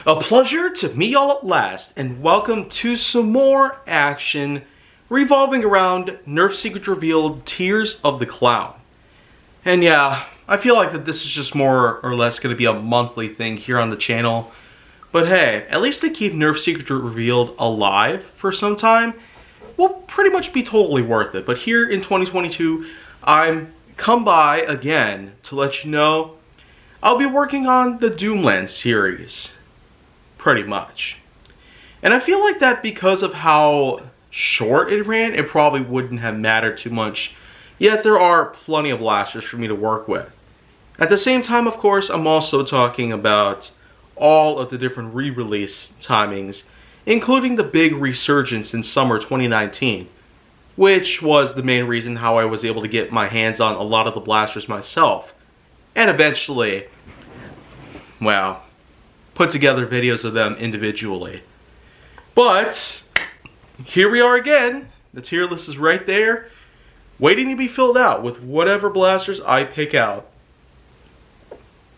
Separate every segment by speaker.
Speaker 1: A pleasure to meet y'all at last, and welcome to some more action revolving around Nerf Secret Revealed Tears of the Clown. And yeah, I feel like that this is just more or less going to be a monthly thing here on the channel. But hey, at least to keep Nerf Secret Revealed alive for some time will pretty much be totally worth it. But here in 2022, I'm come by again to let you know I'll be working on the Doomlands series. Pretty much. And I feel like that because of how short it ran, it probably wouldn't have mattered too much. Yet there are plenty of blasters for me to work with. At the same time, of course, I'm also talking about all of the different re-release timings, including the big resurgence in summer 2019, which was the main reason how I was able to get my hands on a lot of the blasters myself. And eventually, well, put together videos of them individually. But here we are again. The tier list is right there, waiting to be filled out with whatever blasters I pick out.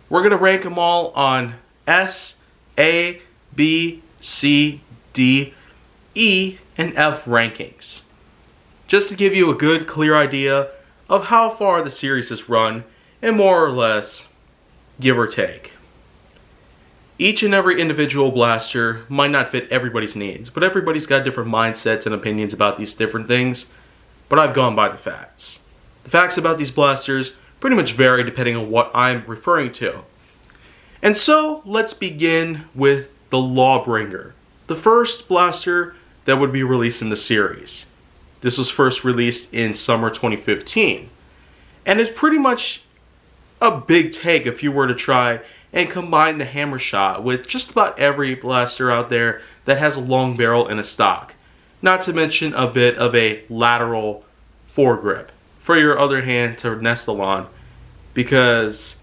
Speaker 1: We're going to rank them all on S, A, B, C, D, E, and F rankings. Just to give you a good, clear idea of how far the series has run, and more or less, give or take. Each and every individual blaster might not fit everybody's needs, but everybody's got different mindsets and opinions about these different things. But I've gone by the facts. The facts about these blasters pretty much vary depending on what I'm referring to. And so, let's begin with the Lawbringer, the first blaster that would be released in the series. This was first released in summer 2015. And it's pretty much a big take if you were to try and combine the hammer shot with just about every blaster out there that has a long barrel in a stock. Not to mention a bit of a lateral foregrip for your other hand to nestle on, because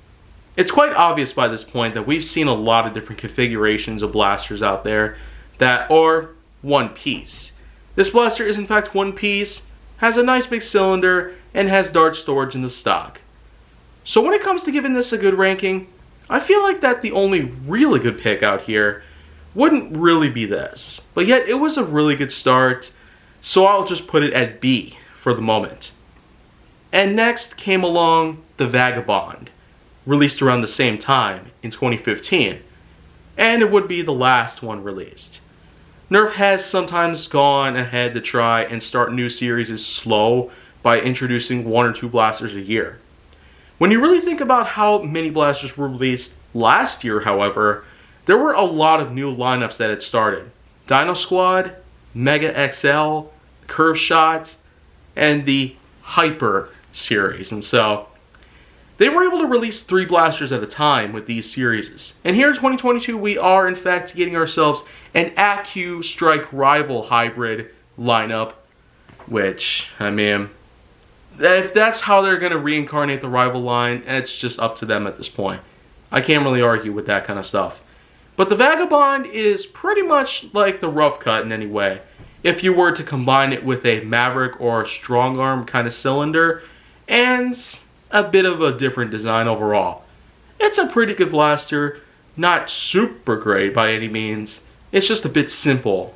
Speaker 1: it's quite obvious by this point that we've seen a lot of different configurations of blasters out there that are one piece. This blaster is in fact one piece, has a nice big cylinder, and has dart storage in the stock. So when it comes to giving this a good ranking, I feel like that the only really good pick out here wouldn't really be this. But yet it was a really good start, so I'll just put it at B for the moment. And next came along the Vagabond, released around the same time in 2015. And it would be the last one released. Nerf has sometimes gone ahead to try and start new series slow by introducing 1 or 2 blasters a year. When you really think about how many blasters were released last year, however, there were a lot of new lineups that had started. Dino Squad, Mega XL, Curve Shot, and the Hyper series. And so, they were able to release 3 blasters at a time with these series. And here in 2022, we are in fact getting ourselves an AccuStrike Strike Rival hybrid lineup, which, I mean, if that's how they're going to reincarnate the rival line, it's just up to them at this point. I can't really argue with that kind of stuff. But the Vagabond is pretty much like the rough cut in any way. If you were to combine it with a Maverick or Strong Arm kind of cylinder, and a bit of a different design overall. It's a pretty good blaster, not super great by any means. It's just a bit simple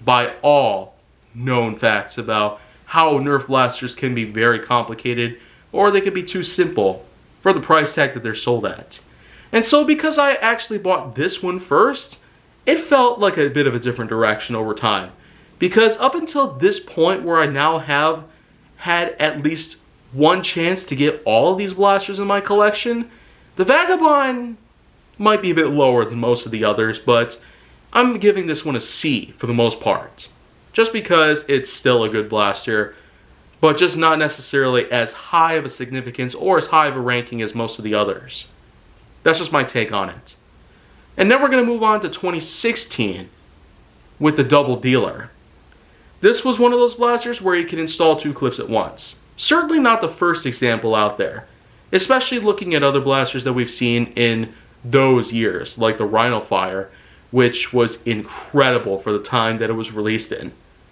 Speaker 1: by all known facts about how Nerf blasters can be very complicated, or they can be too simple for the price tag that they're sold at. And so because I actually bought this one first, it felt like a bit of a different direction over time. Because up until this point where I now have had at least one chance to get all of these blasters in my collection, the Vagabond might be a bit lower than most of the others, but I'm giving this one a C for the most part. Just because it's still a good blaster, but just not necessarily as high of a significance or as high of a ranking as most of the others. That's just my take on it. And then we're going to move on to 2016 with the Double Dealer. This was one of those blasters where you can install 2 clips at once. Certainly not the first example out there, especially looking at other blasters that we've seen in those years, like the Rhino Fire, which was incredible for the time that it was released in.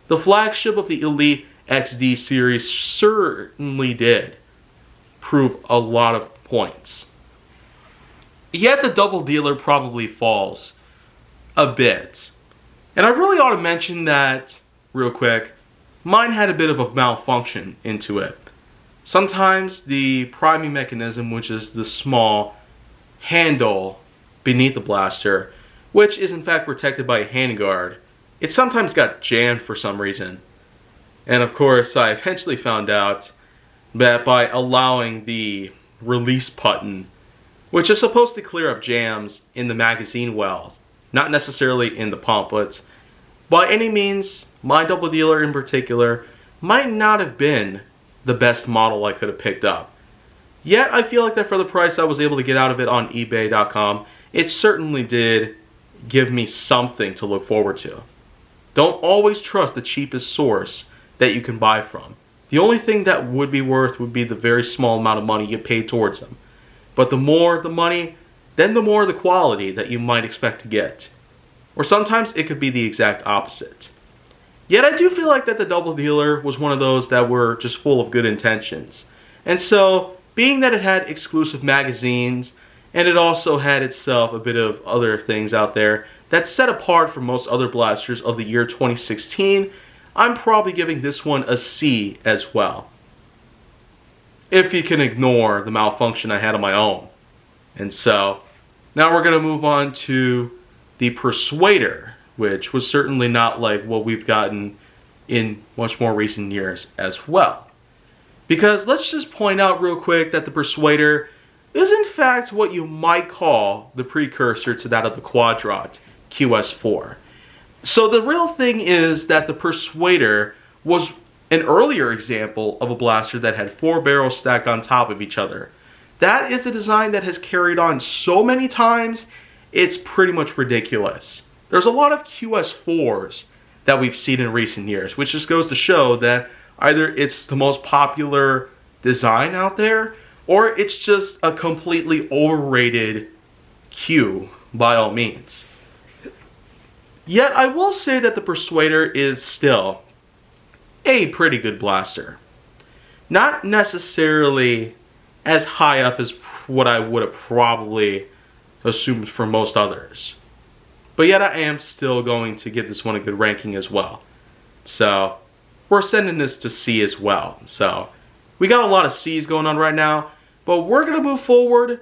Speaker 1: The flagship of the Elite XD series certainly did prove a lot of points. Yet the Double Dealer probably falls a bit. And I really ought to mention that, real quick, mine had a bit of a malfunction into it. Sometimes the priming mechanism, which is the small handle beneath the blaster, which is in fact protected by a handguard, it sometimes got jammed for some reason. And of course, I eventually found out that by allowing the release button, which is supposed to clear up jams in the magazine wells, not necessarily in the pump, but by any means, my double dealer in particular might not have been the best model I could have picked up. Yet I feel like that for the price I was able to get out of it on eBay.com, it certainly did give me something to look forward to. Don't always trust the cheapest source that you can buy from. The only thing that would be worth would be the very small amount of money you pay towards them. But the more the money, then the more the quality that you might expect to get. Or sometimes it could be the exact opposite. Yet I do feel like that the double dealer was one of those that were just full of good intentions. And so, being that it had exclusive magazines, and it also had itself a bit of other things out there that set apart from most other blasters of the year 2016, I'm probably giving this one a C as well. If you can ignore the malfunction I had on my own. And so, now we're going to move on to the Persuader, which was certainly not like what we've gotten in much more recent years as well. Because let's just point out real quick that the Persuader is in fact what you might call the precursor to that of the Quadrat QS4. So the real thing is that the Persuader was an earlier example of a blaster that had 4 barrels stacked on top of each other. That is a design that has carried on so many times, it's pretty much ridiculous. There's a lot of QS4s that we've seen in recent years, which just goes to show that either it's the most popular design out there, or it's just a completely overrated Q by all means. Yet I will say that the Persuader is still a pretty good blaster. Not necessarily as high up as what I would have probably assumed for most others. But yet I am still going to give this one a good ranking as well. So we're sending this to C as well. So we got a lot of C's going on right now, but we're going to move forward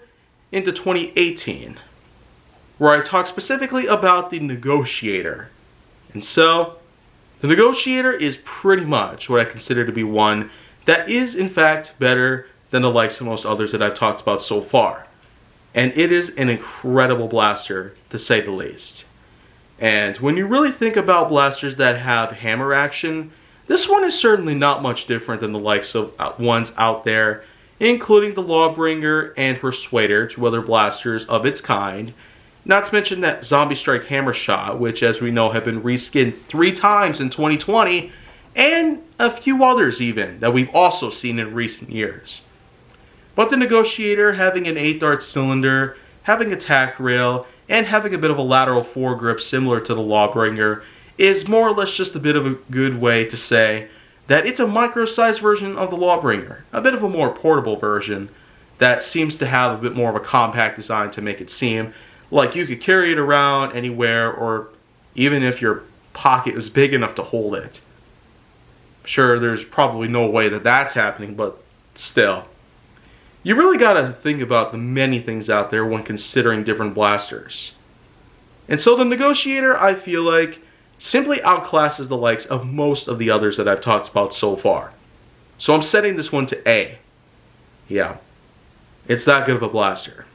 Speaker 1: into 2018, where I talk specifically about the Negotiator. And so the Negotiator is pretty much what I consider to be one that is in fact better than the likes of most others that I've talked about so far. And it is an incredible blaster, to say the least. And when you really think about blasters that have hammer action, this one is certainly not much different than the likes of ones out there, including the Lawbringer and Persuader, two other blasters of its kind. Not to mention that Zombie Strike Hammer Shot, which as we know have been reskinned 3 times in 2020, and a few others even that we've also seen in recent years. But the Negotiator, having an 8-dart cylinder, having a tack rail, and having a bit of a lateral foregrip similar to the Lawbringer, is more or less just a bit of a good way to say that it's a micro-sized version of the Lawbringer, a bit of a more portable version that seems to have a bit more of a compact design to make it seem like you could carry it around anywhere, or even if your pocket is big enough to hold it. Sure, there's probably no way that that's happening, but still. You really gotta think about the many things out there when considering different blasters. And so the Negotiator, I feel like, simply outclasses the likes of most of the others that I've talked about so far. So I'm setting this one to A. Yeah, it's that good of a blaster.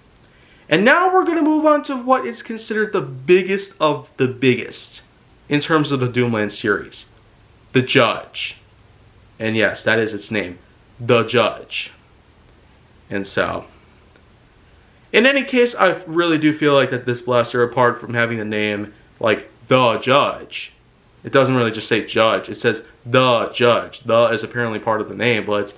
Speaker 1: And now we're going to move on to what is considered the biggest of the biggest in terms of the Doomlands series. The Judge. And yes, that is its name. The Judge. And so, in any case, I really do feel like that this blaster, apart from having the name like The Judge, it doesn't really just say Judge, it says The Judge. The is apparently part of the name, but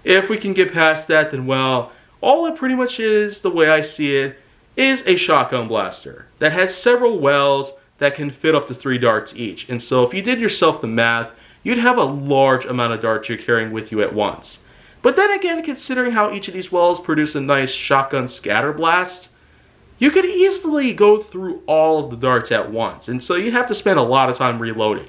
Speaker 1: if we can get past that, then well, all it pretty much is, the way I see it, is a shotgun blaster that has several wells that can fit up to 3 darts each. And so if you did yourself the math, you'd have a large amount of darts you're carrying with you at once. But then again, considering how each of these wells produce a nice shotgun scatter blast, you could easily go through all of the darts at once, and so you'd have to spend a lot of time reloading.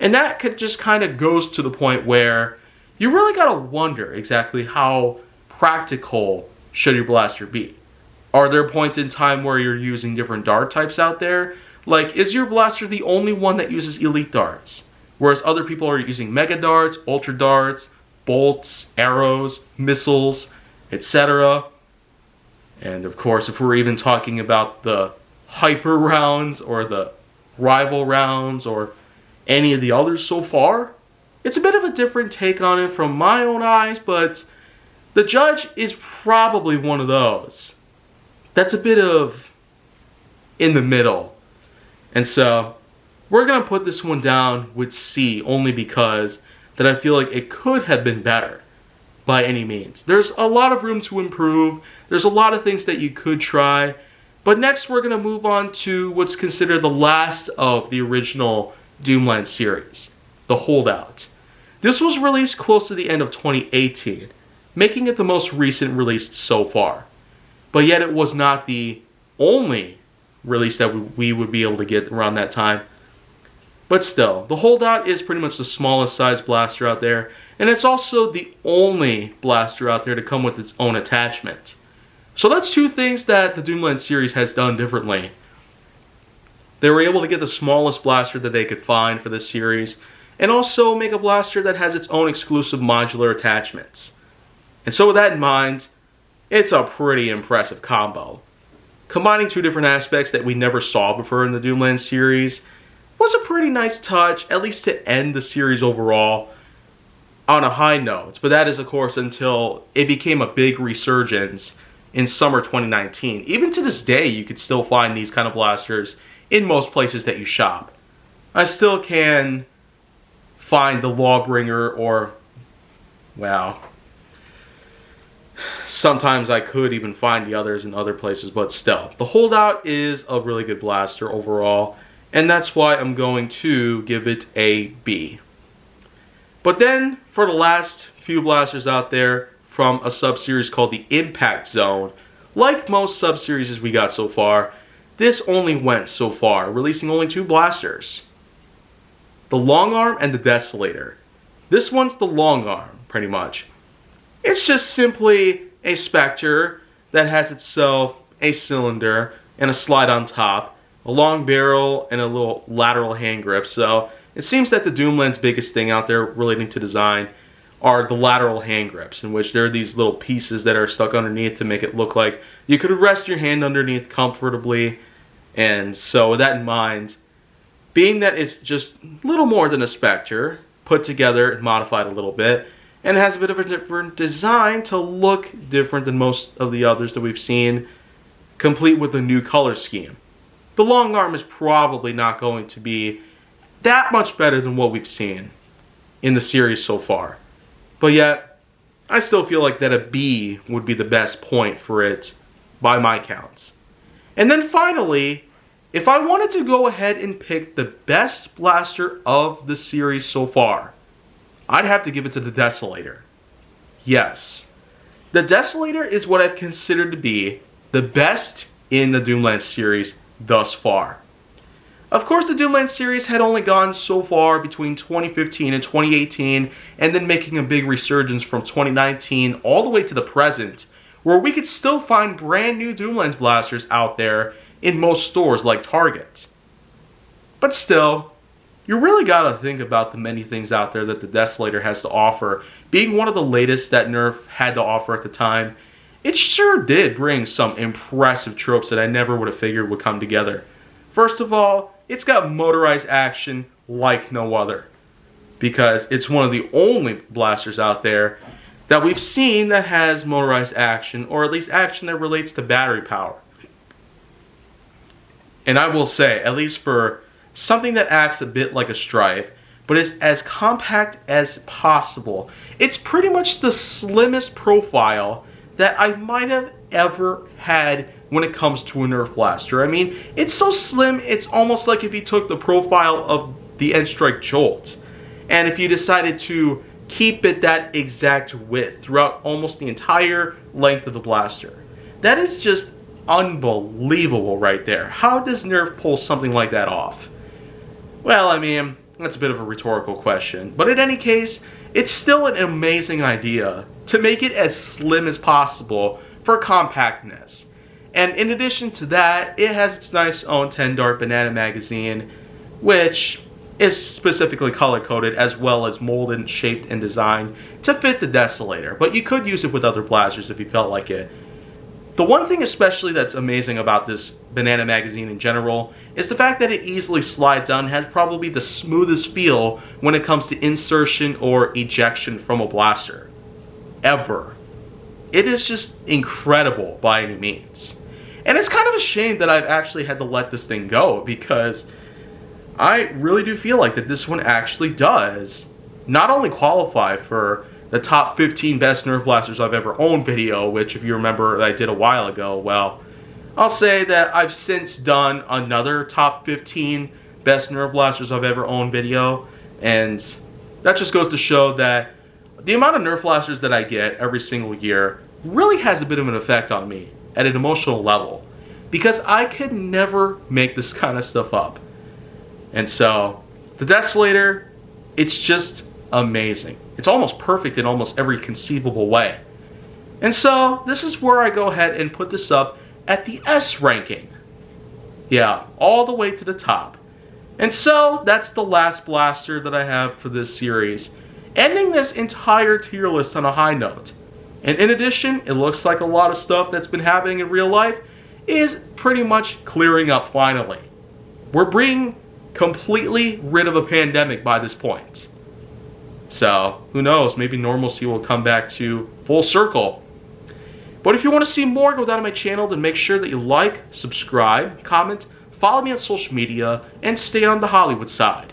Speaker 1: And that could just kind of goes to the point where you really gotta wonder exactly how practical should your blaster be. Are there points in time where you're using different dart types out there? Like, is your blaster the only one that uses elite darts? Whereas other people are using mega darts, ultra darts, bolts, arrows, missiles, etc. And of course, if we're even talking about the hyper rounds or the rival rounds or any of the others so far, it's a bit of a different take on it from my own eyes, but the judge is probably one of those that's a bit of in the middle. And so we're going to put this one down with C, only because that I feel like it could have been better by any means. There's a lot of room to improve. There's a lot of things that you could try. But next we're going to move on to what's considered the last of the original Doomlands series, the Holdout. This was released close to the end of 2018, making it the most recent release so far. But yet it was not the only release that we would be able to get around that time. But still, the Holdout is pretty much the smallest size blaster out there, and it's also the only blaster out there to come with its own attachment. So that's two things that the Doomlands series has done differently. They were able to get the smallest blaster that they could find for this series, and also make a blaster that has its own exclusive modular attachments. And so with that in mind, it's a pretty impressive combo. Combining two different aspects that we never saw before in the Doomlands series was a pretty nice touch, at least to end the series overall on a high note. But that is, of course, until it became a big resurgence in summer 2019. Even to this day, you could still find these kind of blasters in most places that you shop. I still can find the Lawbringer or, well, sometimes I could even find the others in other places, but still. The Holdout is a really good blaster overall, and that's why I'm going to give it a B. But then, for the last few blasters out there from a sub-series called the Impact Zone, like most sub-series we got so far, this only went so far, releasing only two blasters. The Long Arm and the Desolator. This one's the Long Arm, pretty much. It's just simply a Spectre that has itself a cylinder and a slide on top, a long barrel, and a little lateral hand grip. So it seems that the Doomlands' biggest thing out there relating to design are the lateral hand grips, in which there are these little pieces that are stuck underneath to make it look like you could rest your hand underneath comfortably. And so with that in mind, being that it's just a little more than a Spectre, put together and modified a little bit, and it has a bit of a different design to look different than most of the others that we've seen, complete with a new color scheme. The Long Arm is probably not going to be that much better than what we've seen in the series so far. But yet, I still feel like that a B would be the best point for it by my counts. And then finally, if I wanted to go ahead and pick the best blaster of the series so far, I'd have to give it to the Desolator. Yes. The Desolator is what I've considered to be the best in the Doomlands series thus far. Of course, the Doomlands series had only gone so far between 2015 and 2018, and then making a big resurgence from 2019 all the way to the present, where we could still find brand new Doomlands blasters out there in most stores like Target. But still, you really gotta think about the many things out there that the Desolator has to offer. Being one of the latest that Nerf had to offer at the time, it sure did bring some impressive tropes that I never would have figured would come together. First of all, it's got motorized action like no other, because it's one of the only blasters out there that we've seen that has motorized action, or at least action that relates to battery power. And I will say, at least for something that acts a bit like a Strife, but is as compact as possible, it's pretty much the slimmest profile that I might have ever had when it comes to a Nerf blaster. I mean, it's so slim, it's almost like if you took the profile of the N-Strike Jolt, and if you decided to keep it that exact width throughout almost the entire length of the blaster. That is just unbelievable right there. How does Nerf pull something like that off? Well, I mean, that's a bit of a rhetorical question. But in any case, it's still an amazing idea to make it as slim as possible for compactness. And in addition to that, it has its nice own 10-dart banana magazine, which is specifically color-coded as well as molded, shaped, and designed to fit the Desolator. But you could use it with other blasters if you felt like it. The one thing especially that's amazing about this banana magazine in general is the fact that it easily slides down and has probably the smoothest feel when it comes to insertion or ejection from a blaster. Ever. It is just incredible by any means. And it's kind of a shame that I've actually had to let this thing go, because I really do feel like that this one actually does not only qualify for the top 15 best Nerf blasters I've ever owned video, which if you remember I did a while ago, well, I'll say that I've since done another top 15 best Nerf blasters I've ever owned video, and that just goes to show that the amount of Nerf blasters that I get every single year really has a bit of an effect on me at an emotional level, because I could never make this kind of stuff up. And so, the Desolator, it's just amazing. It's almost perfect in almost every conceivable way. And so, this is where I go ahead and put this up at the S ranking. Yeah, all the way to the top. And so, that's the last blaster that I have for this series, ending this entire tier list on a high note. And in addition, it looks like a lot of stuff that's been happening in real life is pretty much clearing up finally. We're being completely rid of a pandemic by this point. So, who knows, maybe normalcy will come back to full circle. But if you want to see more, go down to my channel and make sure that you like, subscribe, comment, follow me on social media, and stay on the Hollywood side.